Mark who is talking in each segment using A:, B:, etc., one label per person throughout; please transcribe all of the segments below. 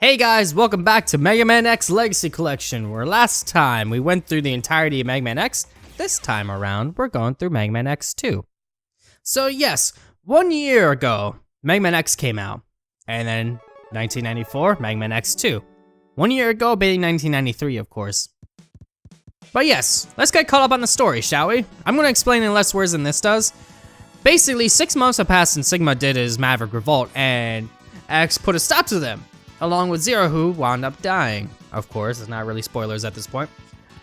A: Hey guys, welcome back to Mega Man X Legacy Collection, where last time we went through the entirety of Mega Man X. This time around, we're going through Mega Man X2. So yes, 1 year ago, Mega Man X came out, and then 1994, Mega Man X2. 1 year ago, being 1993, of course. But yes, let's get caught up on the story, shall we? I'm gonna explain in less words than this does. Basically, 6 months have passed since Sigma did his Maverick Revolt, and X put a stop to them, along with Zero, who wound up dying. Of course, it's not really spoilers at this point.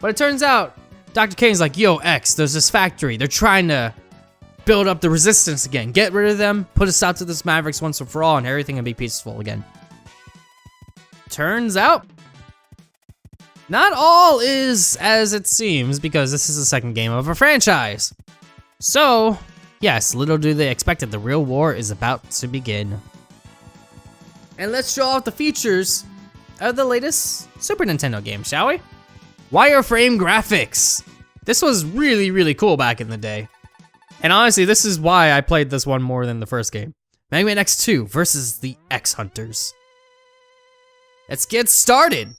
A: But it turns out, Dr. Kane's like, yo, X, there's this factory. They're trying to build up the resistance again. Get rid of them, put a stop to this Mavericks once and for all, and everything will be peaceful again. Turns out, not all is as it seems, because this is the second game of a franchise. So, yes, little do they expect that the real war is about to begin. And let's show off the features of the latest Super Nintendo game, shall we? Wireframe graphics. This was really, really cool back in the day. And honestly, this is why I played this one more than the first game. Mega Man X2 versus the X Hunters. Let's get started.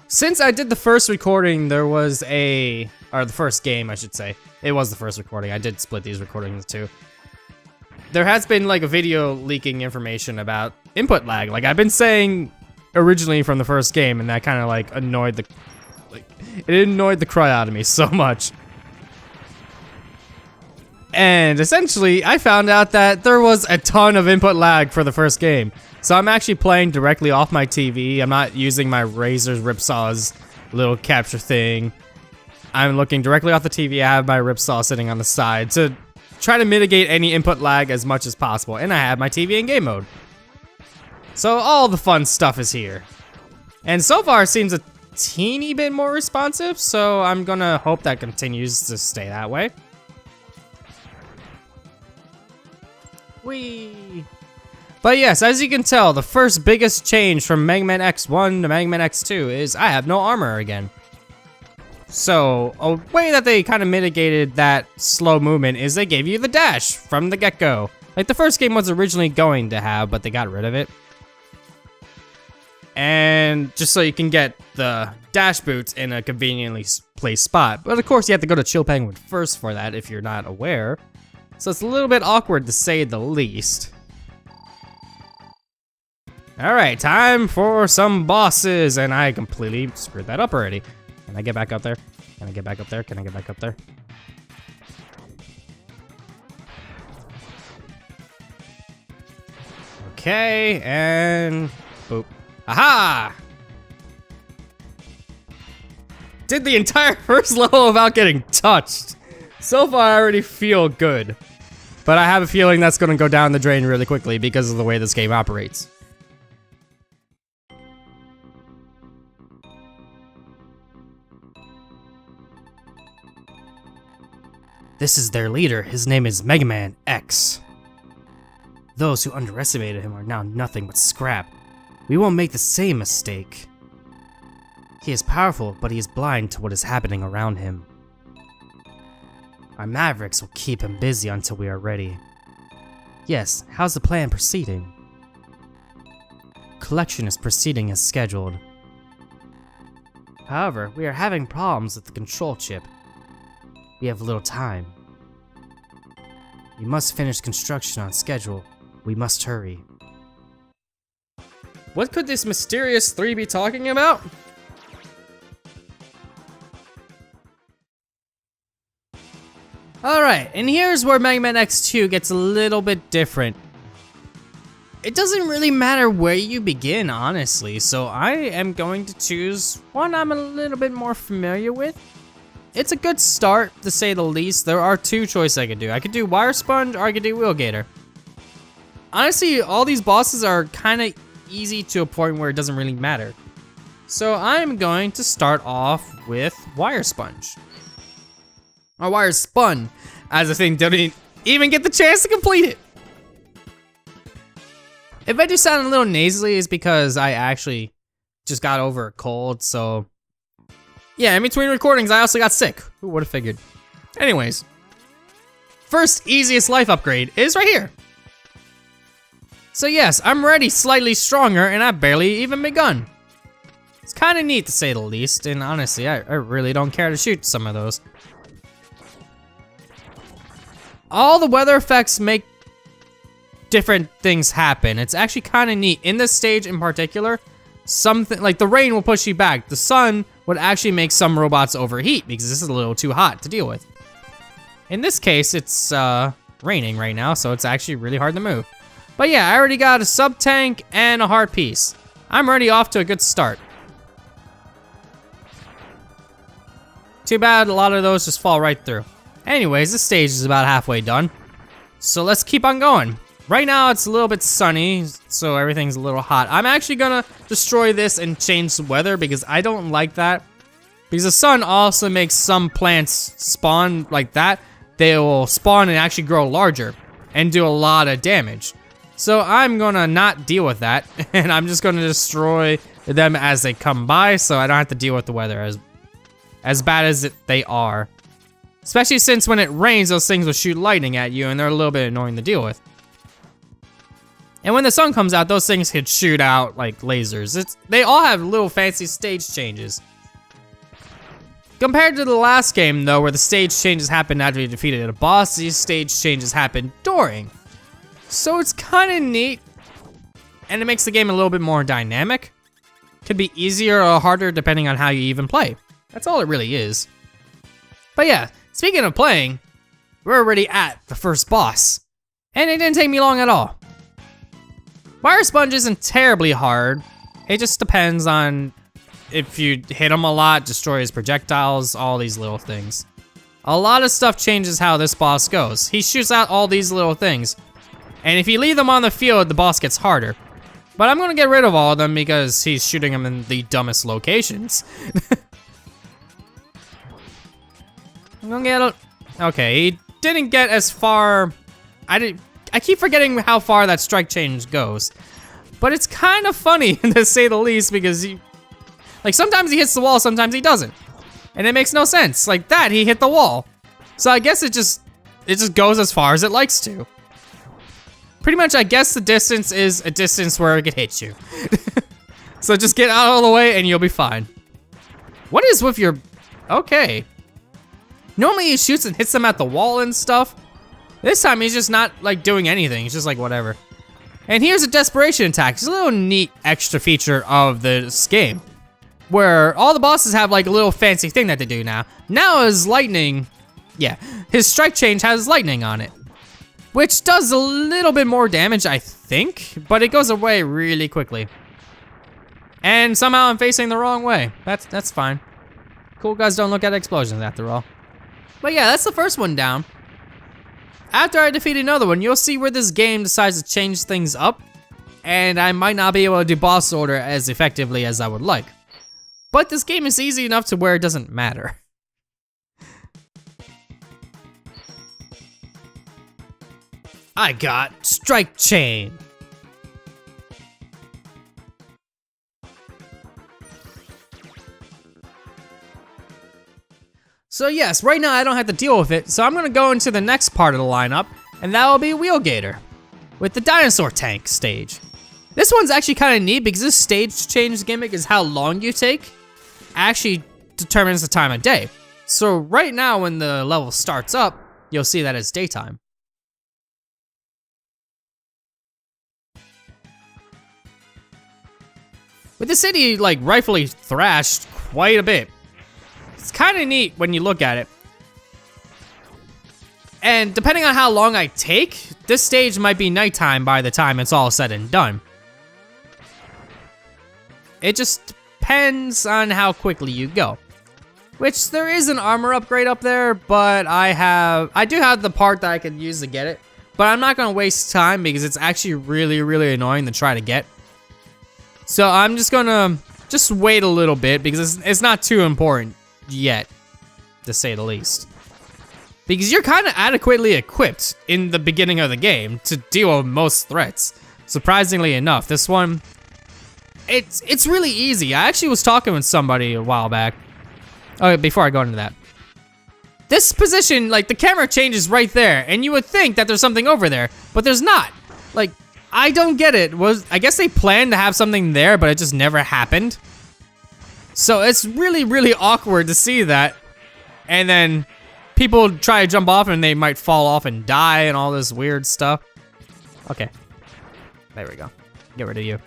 A: Since I did the first recording, there was the first game, I should say. It was the first recording. I did split these recordings too. There has been like a video leaking information about input lag. Like I've been saying originally from the first game, and that kind of like annoyed the crud out of me so much. And essentially, I found out that there was a ton of input lag for the first game. So I'm actually playing directly off my TV. I'm not using my Razer's Ripsaw's little capture thing. I'm looking directly off the TV. I have my Ripsaw sitting on the side to try to mitigate any input lag as much as possible. And I have my TV in game mode. So all the fun stuff is here. And so far it seems a teeny bit more responsive, so I'm gonna hope that continues to stay that way. Whee! But yes, as you can tell, the first biggest change from Mega Man X1 to Mega Man X2 is I have no armor again. So, a way that they kind of mitigated that slow movement is they gave you the dash from the get-go. Like the first game was originally going to have, but they got rid of it. And just so you can get the dash boots in a conveniently placed spot. But of course, you have to go to Chill Penguin first for that if you're not aware. So it's a little bit awkward to say the least. Alright, time for some bosses, and I completely screwed that up already. Can I get back up there? Can I get back up there? Can I get back up there? Okay, and boop. Aha! Did the entire first level without getting touched. So far, I already feel good. But I have a feeling that's gonna go down the drain really quickly because of the way this game operates. This is their leader. His name is Mega Man X. Those who underestimated him are now nothing but scrap. We won't make the same mistake. He is powerful, but he is blind to what is happening around him. Our Mavericks will keep him busy until we are ready. Yes, how's the plan proceeding? Collection is proceeding as scheduled. However, we are having problems with the control chip. We have little time. We must finish construction on schedule. We must hurry. What could this mysterious 3 be talking about? Alright, and here's where Mega Man X2 gets a little bit different. It doesn't really matter where you begin, honestly, so I am going to choose one I'm a little bit more familiar with. It's a good start, to say the least. There are 2 choices I could do. I could do Wire Sponge, or I could do Wheel Gator. Honestly, all these bosses are kind of easy to a point where it doesn't really matter. So I'm going to start off with Wire Sponge. Our wire spun as the thing didn't even get the chance to complete it. If I do sound a little nasally, it's because I actually just got over a cold, so yeah, in between recordings, I also got sick. Who would have figured? Anyways, first easiest life upgrade is right here. So yes, I'm already slightly stronger, and I've barely even begun. It's kind of neat to say the least, and honestly, I really don't care to shoot some of those. All the weather effects make different things happen. It's actually kind of neat. In this stage in particular, something like the rain will push you back. The sun would actually make some robots overheat because this is a little too hot to deal with. In this case, it's raining right now, so it's actually really hard to move. But yeah, I already got a sub-tank and a hard piece. I'm already off to a good start. Too bad a lot of those just fall right through. Anyways, this stage is about halfway done. So let's keep on going. Right now it's a little bit sunny, so everything's a little hot. I'm actually gonna destroy this and change the weather because I don't like that. Because the sun also makes some plants spawn like that. They will spawn and actually grow larger and do a lot of damage. So I'm gonna not deal with that, and I'm just gonna destroy them as they come by so I don't have to deal with the weather as bad as they are. Especially since when it rains, those things will shoot lightning at you and they're a little bit annoying to deal with. And when the sun comes out, those things can shoot out like lasers. They all have little fancy stage changes. Compared to the last game though, where the stage changes happen after you defeated a boss, these stage changes happen during. So it's kind of neat, and it makes the game a little bit more dynamic. Could be easier or harder depending on how you even play. That's all it really is. But yeah, speaking of playing, we're already at the first boss, and it didn't take me long at all. Fire Sponge isn't terribly hard. It just depends on if you hit him a lot, destroy his projectiles, all these little things. A lot of stuff changes how this boss goes. He shoots out all these little things, and if you leave them on the field, the boss gets harder. But I'm gonna get rid of all of them because he's shooting them in the dumbest locations. I'm gonna get okay, he didn't get as far. I keep forgetting how far that strike change goes. But it's kind of funny to say the least because sometimes he hits the wall, sometimes he doesn't. And it makes no sense. Like that, he hit the wall. So I guess it just goes as far as it likes to. Pretty much, I guess the distance is a distance where it could hit you. So just get out of the way and you'll be fine. What is with your, okay. Normally he shoots and hits them at the wall and stuff. This time he's just not like doing anything. He's just like whatever. And here's a desperation attack. It's a little neat extra feature of this game, where all the bosses have like a little fancy thing that they do now. Now his lightning, yeah, his strike change has lightning on it, which does a little bit more damage, I think, but it goes away really quickly. And somehow I'm facing the wrong way. That's fine. Cool guys don't look at explosions after all. But yeah, that's the first one down. After I defeat another one, you'll see where this game decides to change things up, and I might not be able to do boss order as effectively as I would like. But this game is easy enough to where it doesn't matter. I got Strike Chain. So yes, right now I don't have to deal with it, so I'm gonna go into the next part of the lineup, and that will be Wheelgator, with the dinosaur tank stage. This one's actually kind of neat because this stage change gimmick is how long you take, actually determines the time of day. So right now when the level starts up, you'll see that it's daytime. With the city like rightfully thrashed quite a bit. It's kind of neat when you look at it. And depending on how long I take, this stage might be nighttime by the time it's all said and done. It just depends on how quickly you go. Which there is an armor upgrade up there, but I do have the part that I can use to get it. But I'm not gonna waste time because it's actually really, really annoying to try to get. So I'm just gonna wait a little bit because it's not too important yet, to say the least. because you're kind of adequately equipped in the beginning of the game to deal with most threats. Surprisingly enough, this one, it's really easy. I actually was talking with somebody a while back. Oh, before I go into that. This position, like the camera changes right there, and you would think that there's something over there, but there's not. Like, I don't get it. I guess they planned to have something there, but it just never happened. So it's really, really awkward to see that. And then people try to jump off and they might fall off and die and all this weird stuff. Okay. There we go. Get rid of you.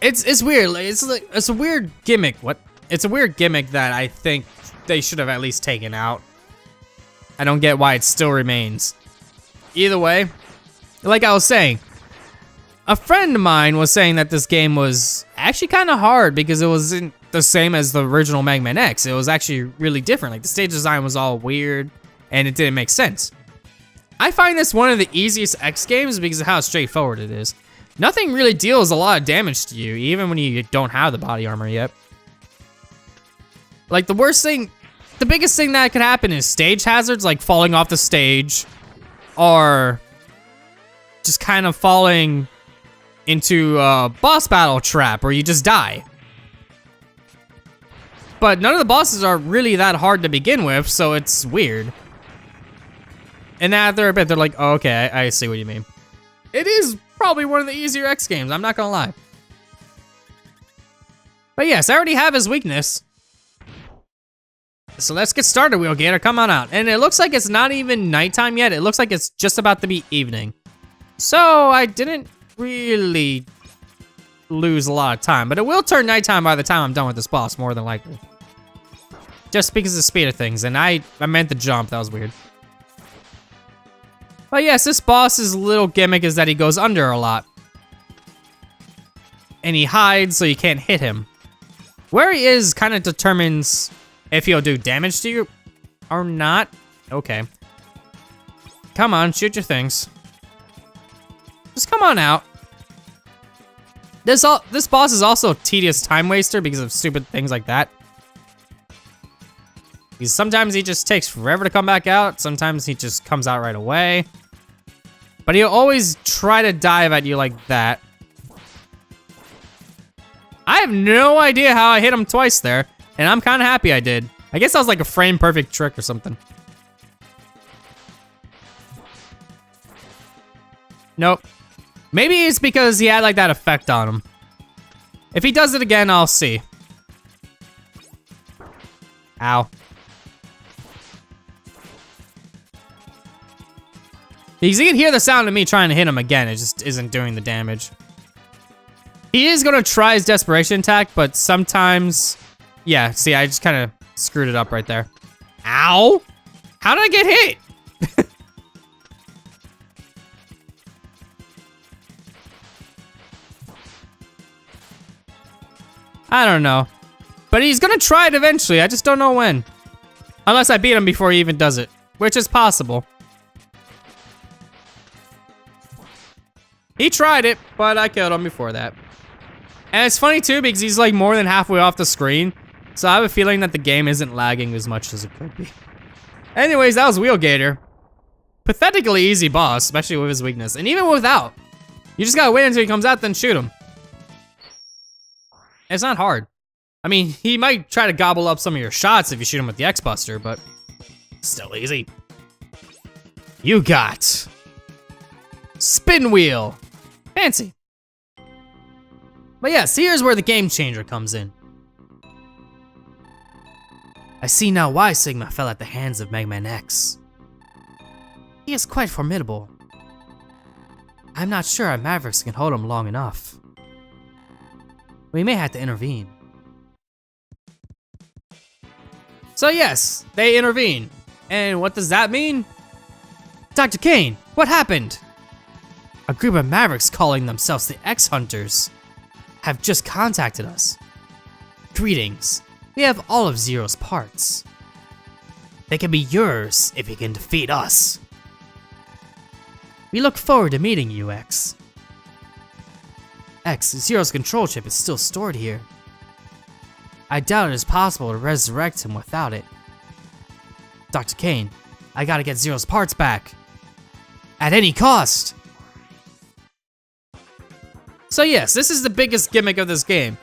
A: It's weird. It's a weird gimmick. What? It's a weird gimmick that I think they should have at least taken out. I don't get why it still remains. Either way, like I was saying, a friend of mine was saying that this game was actually kind of hard because it wasn't the same as the original Mega Man X. It was actually really different. Like the stage design was all weird and it didn't make sense. I find this one of the easiest X games because of how straightforward it is. Nothing really deals a lot of damage to you, even when you don't have the body armor yet. Like the biggest thing that could happen is stage hazards, like falling off the stage, or just kind of falling into a boss battle trap where you just die. But none of the bosses are really that hard to begin with, so it's weird. And after a bit, they're like, oh, okay, I see what you mean. It is probably one of the easier X games, I'm not gonna lie. But yes, I already have his weakness. So let's get started, Wheel Gator, come on out. And it looks like it's not even nighttime yet, it looks like it's just about to be evening. So I didn't really lose a lot of time, but it will turn nighttime by the time I'm done with this boss, more than likely. Just because of the speed of things, and I meant the jump, that was weird. But yes, this boss's little gimmick is that he goes under a lot. And he hides so you can't hit him. Where he is kind of determines if he'll do damage to you or not. Okay. Come on, shoot your things. Just come on out. This boss is also a tedious time waster because of stupid things like that. Because sometimes he just takes forever to come back out. Sometimes he just comes out right away. But he'll always try to dive at you like that. I have no idea how I hit him twice there. And I'm kind of happy I did. I guess that was like a frame perfect trick or something. Nope. Maybe it's because he had like that effect on him. If he does it again, I'll see. Ow. Because you can hear the sound of me trying to hit him again, it just isn't doing the damage. He is gonna try his desperation attack, but sometimes... Yeah, see, I just kind of screwed it up right there. Ow! How did I get hit? I don't know. But he's gonna try it eventually, I just don't know when. Unless I beat him before he even does it, which is possible. He tried it, but I killed him before that. And it's funny too, because he's like more than halfway off the screen. So I have a feeling that the game isn't lagging as much as it could be. Anyways, that was Wheel Gator. Pathetically easy boss, especially with his weakness. And even without. You just gotta wait until he comes out, then shoot him. It's not hard. I mean, he might try to gobble up some of your shots if you shoot him with the X-Buster, but still easy. You got... Spin Wheel. Fancy. But yes, here's where the game changer comes in. I see now why Sigma fell at the hands of Mega Man X. He is quite formidable. I'm not sure our Mavericks can hold him long enough. We may have to intervene. So yes, they intervene. And what does that mean? Dr. Kane, what happened? A group of Mavericks calling themselves the X-Hunters have just contacted us. Greetings. We have all of Zero's parts. They can be yours if you can defeat us. We look forward to meeting you, X. X, Zero's control chip is still stored here. I doubt it is possible to resurrect him without it. Dr. Kane. I gotta get Zero's parts back. At any cost. So yes, this is the biggest gimmick of this game.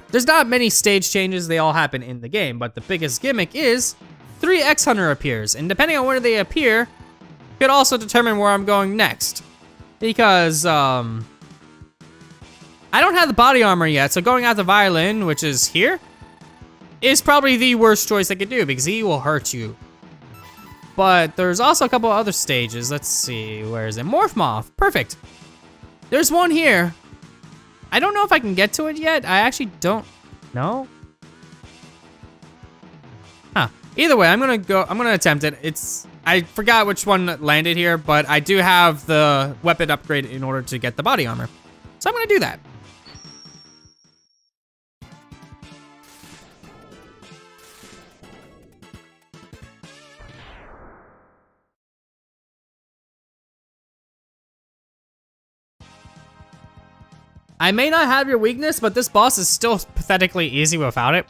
A: There's not many stage changes, they all happen in the game, but the biggest gimmick is 3 X-Hunter appears, and depending on where they appear, could also determine where I'm going next. Because, I don't have the body armor yet, so going out the violin, which is here, is probably the worst choice I could do, because he will hurt you. But there's also a couple other stages. Let's see, where is it? Morph Moth, perfect. There's one here. I don't know if I can get to it yet. I actually don't know. Huh, either way, I'm gonna attempt it. I forgot which one landed here, but I do have the weapon upgrade in order to get the body armor. So I'm gonna do that. I may not have your weakness, but this boss is still pathetically easy without it.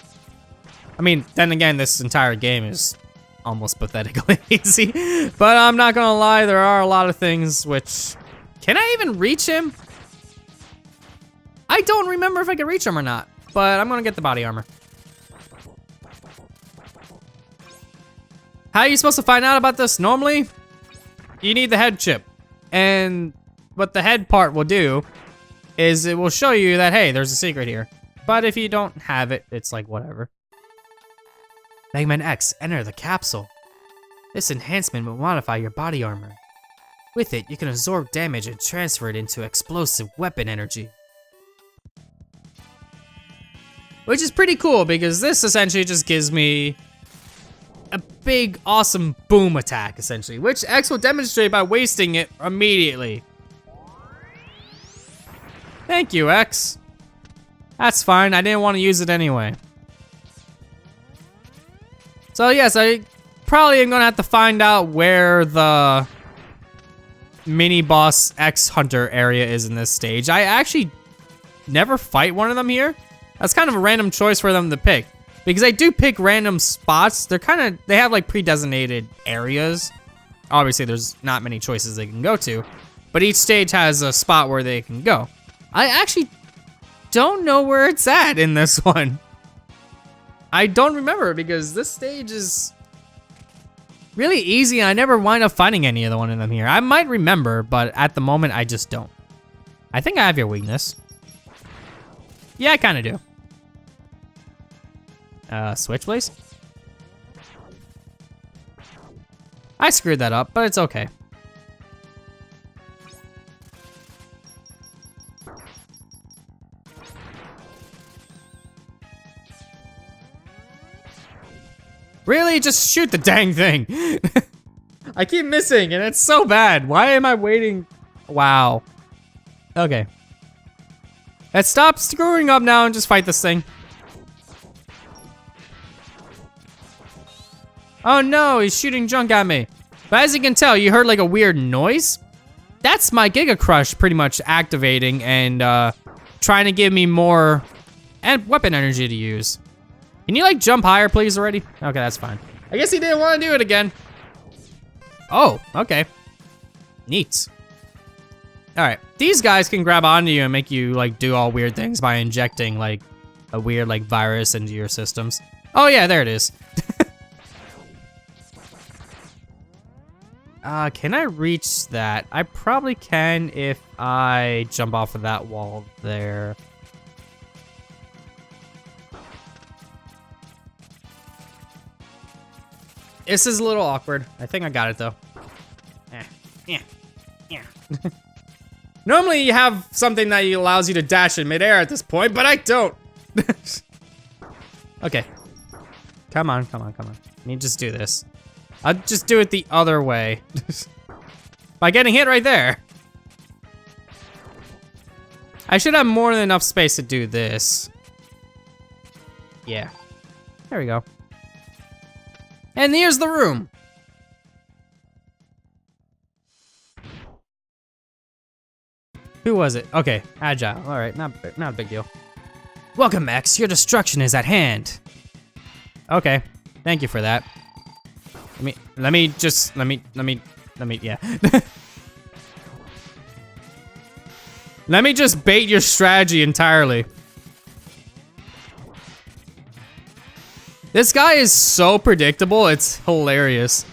A: I mean, then again, this entire game is almost pathetically easy. But I'm not gonna lie, there are a lot of things which... Can I even reach him? I don't remember if I can reach him or not, but I'm gonna get the body armor. How are you supposed to find out about this? Normally, you need the head chip. And what the head part will do is it will show you that, hey, there's a secret here. But if you don't have it, it's like, whatever. Mega Man X, enter the capsule. This enhancement will modify your body armor. With it, you can absorb damage and transfer it into explosive weapon energy. Which is pretty cool, because this essentially just gives me a big, awesome boom attack, essentially. Which X will demonstrate by wasting it immediately. Thank you, X. That's fine, I didn't want to use it anyway. So yes, I probably am gonna have to find out where the mini boss X Hunter area is in this stage. I actually never fight one of them here. That's kind of a random choice for them to pick. Because I do pick random spots. They have like pre-designated areas. Obviously there's not many choices they can go to, but each stage has a spot where they can go. I actually don't know where it's at in this one. I don't remember because this stage is really easy and I never wind up finding any of the one in them here. I might remember, but at the moment I just don't. I think I have your weakness. Yeah, I kind of do. Switch, please. I screwed that up, but it's okay. Really? Just shoot the dang thing. I keep missing and it's so bad. Why am I waiting? Wow. Okay. Let's stop screwing up now and just fight this thing. Oh no, he's shooting junk at me. But as you can tell, you heard like a weird noise. That's my Giga Crush pretty much activating and trying to give me more weapon energy to use. Can you like jump higher please already? Okay, that's fine. I guess he didn't want to do it again. Oh, okay. Neat. All right, these guys can grab onto you and make you like do all weird things by injecting like a weird like virus into your systems. Oh yeah, there it is. Can I reach that? I probably can if I jump off of that wall there. This is a little awkward. I think I got it though. Yeah. Normally you have something that allows you to dash in midair at this point, but I don't. Okay. Come on. Let me just do this. I'll just do it the other way. By getting hit right there. I should have more than enough space to do this. Yeah. There we go. And here's the room. Who was it? Okay, Agile. All right, not a big deal. Welcome, Max. Your destruction is at hand. Okay, thank you for that. Let me, yeah. Let me just bait your strategy entirely. This guy is so predictable, it's hilarious.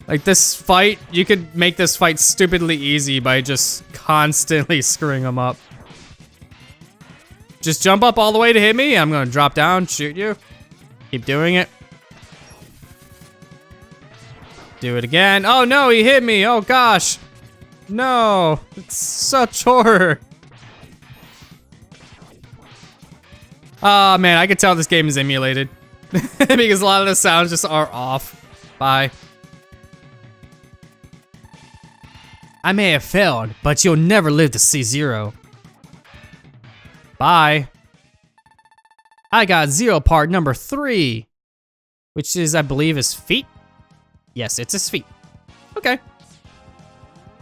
A: Like this fight, you could make this fight stupidly easy by just constantly screwing him up. Just jump up all the way to hit me, I'm gonna drop down, shoot you. Keep doing it. Do it again. Oh no, he hit me, oh gosh. No, it's such horror. Oh man, I could tell this game is emulated. Because a lot of the sounds just are off. Bye. I may have failed, but you'll never live to see zero. Bye. I got zero part number 3. Which is, I believe, his feet? Yes, it's his feet. Okay.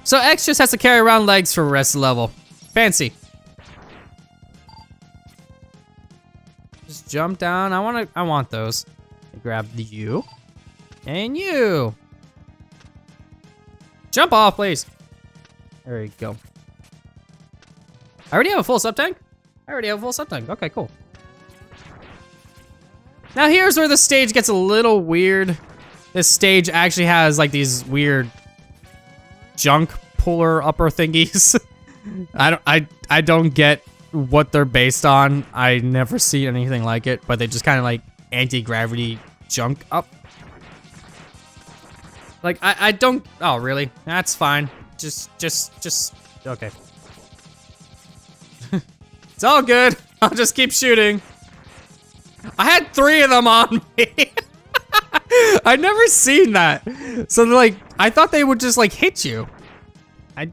A: So X just has to carry around legs for the rest of the level. Fancy. Just jump down. I want those. Grab you. And you. Jump off, please. There you go. I already have a full sub-tank? Okay, cool. Now here's where the stage gets a little weird. This stage actually has like these weird junk puller upper thingies. I don't get what they're based on. I never see anything like it, but they just kind of like anti-gravity junk up. Like I don't, oh really? That's fine. Just, okay. It's all good. I'll just keep shooting. I had 3 of them on me. I'd never seen that. So like, I thought they would just like hit you. I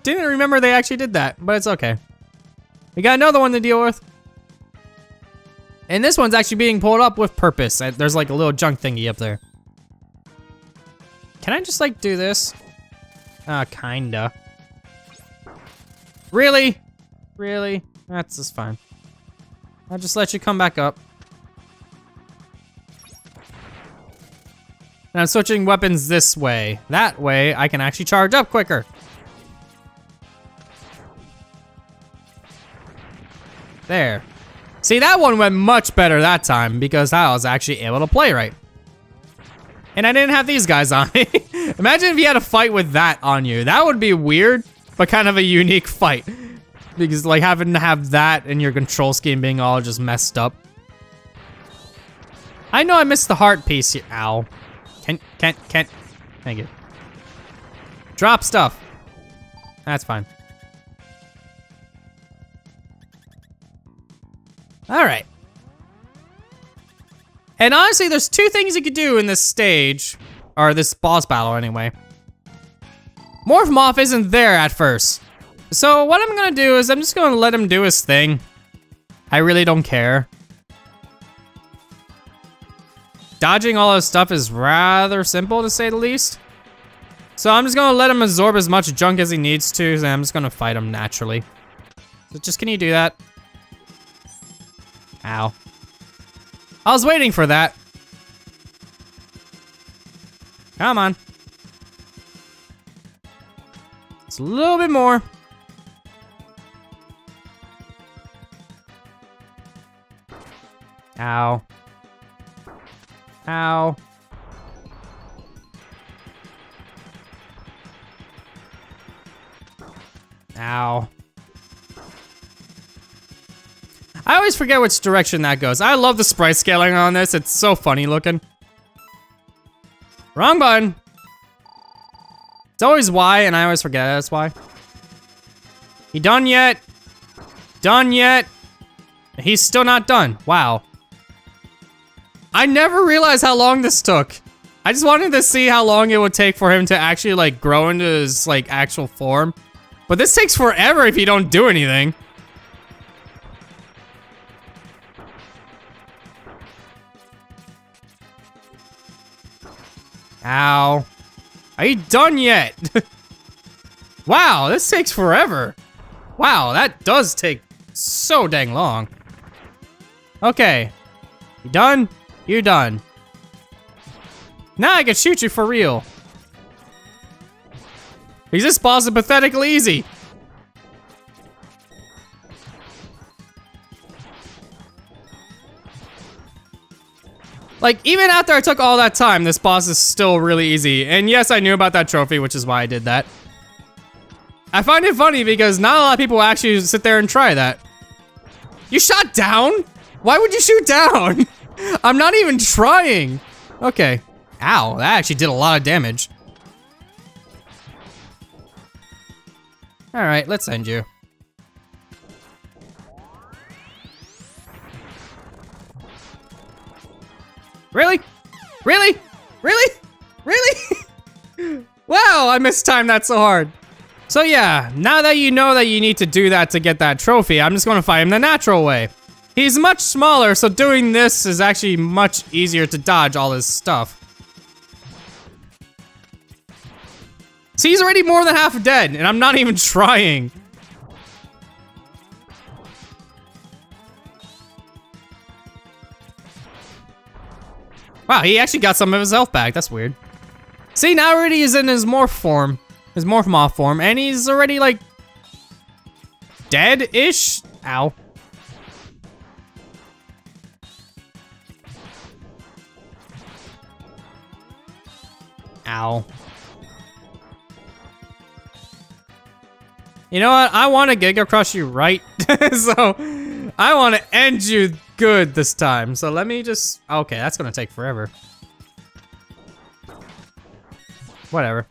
A: didn't remember they actually did that, but it's okay. We got another one to deal with. And this one's actually being pulled up with purpose. There's like a little junk thingy up there. Can I just like do this? Kinda. Really? Really? That's just fine. I'll just let you come back up. Now I'm switching weapons this way. That way, I can actually charge up quicker. There. See, that one went much better that time because I was actually able to play right. And I didn't have these guys on me. Imagine if you had a fight with that on you. That would be weird, but kind of a unique fight. Because like having to have that and your control scheme being all just messed up. I know I missed the heart piece here. Ow. Can't. Thank you. Drop stuff. That's fine. All right. And honestly, there's 2 things you could do in this stage, or this boss battle anyway. Morph Moth isn't there at first. So what I'm gonna do is I'm just gonna let him do his thing. I really don't care. Dodging all this stuff is rather simple to say the least. So I'm just gonna let him absorb as much junk as he needs to, and I'm just gonna fight him naturally. So just, can you do that? Ow. I was waiting for that. Come on. It's a little bit more. Ow. Ow. Ow. I always forget which direction that goes. I love the sprite scaling on this. It's so funny looking. Wrong button. It's always Y, and I always forget that's why. He done yet? Done yet? He's still not done. Wow. I never realized how long this took. I just wanted to see how long it would take for him to actually like grow into his like actual form. But this takes forever if you don't do anything. Ow. Are you done yet? Wow, this takes forever. Wow, that does take so dang long. Okay. You done? You're done. Now I can shoot you for real. Because this boss is pathetically easy. Like, even after I took all that time, this boss is still really easy. And yes, I knew about that trophy, which is why I did that. I find it funny because not a lot of people actually sit there and try that. You shot down? Why would you shoot down? I'm not even trying. Okay. Ow, that actually did a lot of damage. All right, let's end you. Really? Really? Really? Really? Wow, I mistimed that so hard. So yeah, now that you know that you need to do that to get that trophy, I'm just gonna fight him the natural way. He's much smaller, so doing this is actually much easier to dodge all his stuff. See, he's already more than half dead, and I'm not even trying. Wow, he actually got some of his health back. That's weird. See, now already he's in his morph form. His morph moth form, and he's already, like, dead-ish? Ow. Ow. You know what? I want to Giga Crush you right. So, I want to end you good this time. So let me just... Okay, that's going to take forever. Whatever.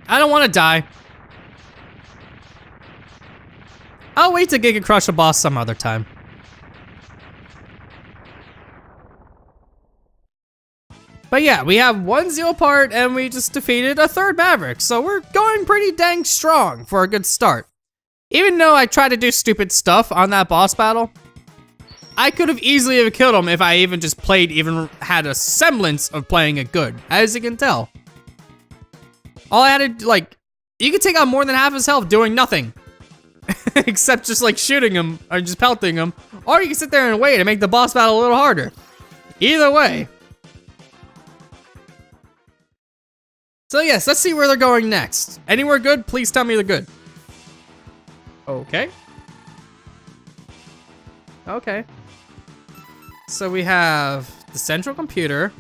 A: I don't want to die. I'll wait to Giga Crush a boss some other time. But yeah, we have 1-0 part and we just defeated a third Maverick. So we're going pretty dang strong for a good start. Even though I tried to do stupid stuff on that boss battle, I could have easily have killed him if I even just played, even had a semblance of playing it good, as you can tell. All I had to, like, you could take out more than half his health doing nothing. Except just, like, shooting him, or just pelting him. Or you can sit there and wait and make the boss battle a little harder. Either way. So yes, let's see where they're going next. Anywhere good? Please tell me they're good. Okay. Okay. So we have the central computer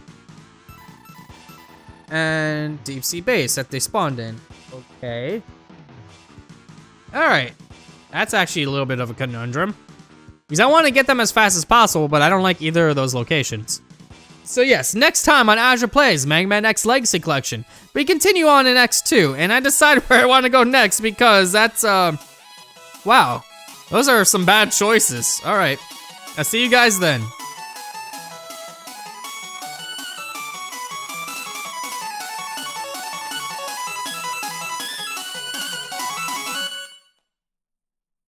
A: and deep sea base that they spawned in. Okay. Alright. That's actually a little bit of a conundrum. Because I want to get them as fast as possible, but I don't like either of those locations. So yes, next time on Azure Plays Mega Man X Legacy Collection, we continue on in X2, and I decide where I want to go next because that's, wow. Those are some bad choices. Alright. I'll see you guys then.